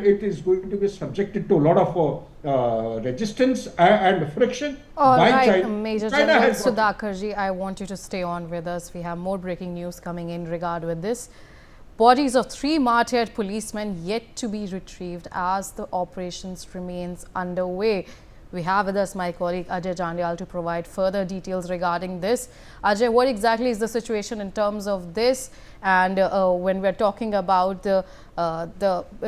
it is going to be subjected to a lot of resistance and friction by China. Major General Sudhakarji, I want you to stay on with us. We have more breaking news coming in regard with this. Bodies of 3 martyred policemen yet to be retrieved as the operations remains underway. We have with us my colleague Ajay Jandyal to provide further details regarding this. Ajay, what exactly is the situation in terms of this? And when we're talking about the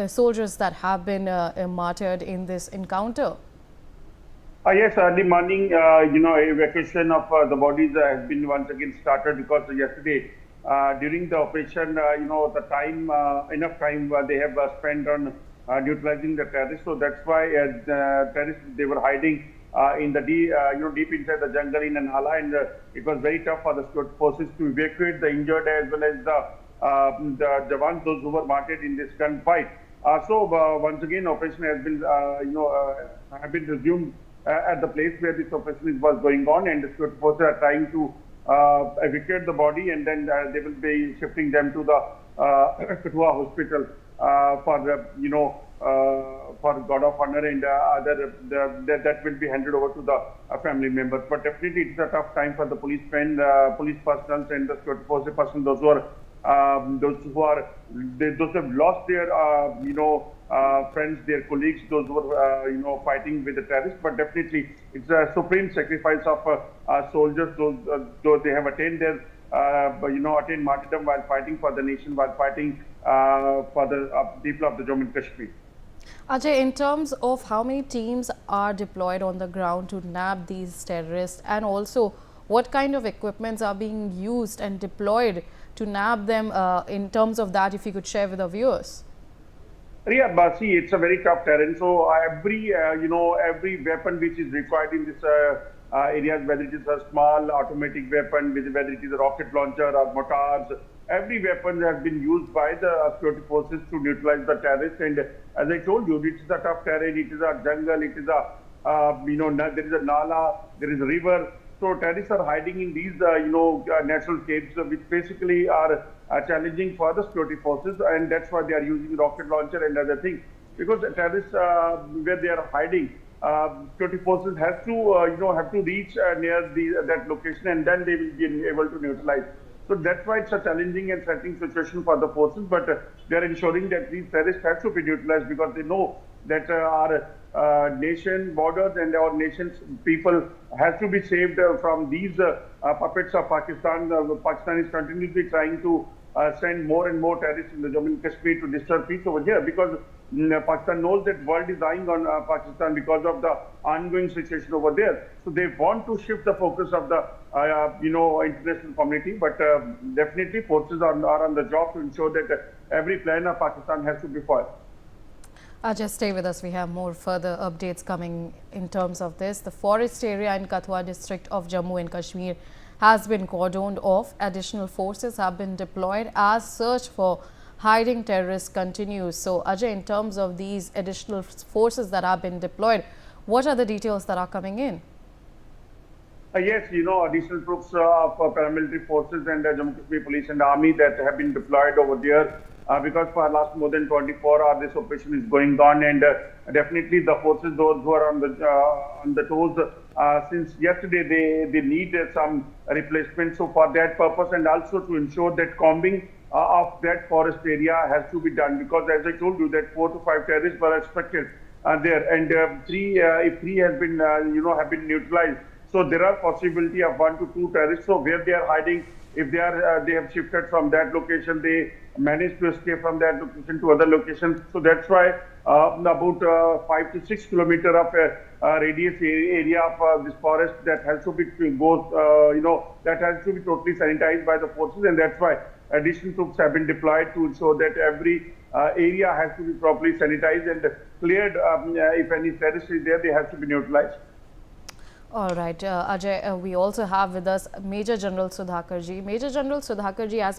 soldiers that have been martyred in this encounter? Yes, early morning, evacuation of the bodies has been once again started because yesterday during the operation, the time, enough time they have spent on neutralizing the terrorists. So that's why the terrorists, they were hiding in the deep inside the jungle in Nala, and it was very tough for the security forces to evacuate the injured as well as the Javans, those who were martyred in this gunfight. So once again, operation has been have been resumed at the place where this operation was going on, and the security forces are trying to evacuate the body, and then they will be shifting them to the Kathua hospital for God of honor, and that will be handed over to the family members. But definitely it's a tough time for the policemen, police personnel, and the security forces personnel, those who have lost their friends, their colleagues, those who were fighting with the terrorists. But definitely it's a supreme sacrifice of soldiers, those they have attained their attained martyrdom while fighting for the nation, while fighting for the people of the Jammu and Kashmir. Ajay, in terms of how many teams are deployed on the ground to nab these terrorists, and also what kind of equipments are being used and deployed to nab them, in terms of that, if you could share with our viewers? Yeah, but see, it's a very tough terrain. So every weapon which is required in this areas, whether it is a small automatic weapon, whether it is a rocket launcher or mortars, every weapon has been used by the security forces to neutralize the terrorists. And as I told you, it is a tough terrain. It is a jungle. It is a there is a nala, there is a river. So terrorists are hiding in these natural caves, which basically are challenging for the security forces, and that's why they are using rocket launcher and other things. Because the terrorists, where they are hiding, security forces have to reach near that location, and then they will be able to neutralize. So that's why it's a challenging and threatening situation for the forces, but they are ensuring that these terrorists have to be neutralized, because they know that our nation borders and our nation's people has to be saved from these puppets of Pakistan. Pakistan is continuously trying to send more and more terrorists in the Jammu and Kashmir to disturb peace over here, because Pakistan knows that world is eyeing on Pakistan because of the ongoing situation over there. So they want to shift the focus of the international community, but definitely forces are on the job to ensure that every plan of Pakistan has to be foiled. Just stay with us. We have more further updates coming in terms of this. The forest area in Kathua district of Jammu and Kashmir has been cordoned off. Additional forces have been deployed as search for hiding terrorists continues. So Ajay, in terms of these additional forces that have been deployed, what are the details that are coming in? Yes, additional troops of paramilitary forces and Jammu Kashmir Police and Army that have been deployed over there. Because for last more than 24 hours this operation is going on, and definitely the forces, those who are on the toes since yesterday, they need some replacement. So for that purpose, and also to ensure that combing of that forest area has to be done, because as I told you that 4 to 5 terrorists were expected there, and if three has been have been neutralized, so there are possibility of 1 to 2 terrorists. So where they are hiding, if they have shifted from that location, they managed to escape from that location to other locations. So that's why about 5 to 6 kilometers of radius area of this forest that has to be that has to be totally sanitized by the forces, and that's why additional troops have been deployed to ensure that every area has to be properly sanitized and cleared. If any terrorist is there, they have to be neutralized. All right, Ajay, we also have with us Major General Sudhakarji. Major General Sudhakarji, as my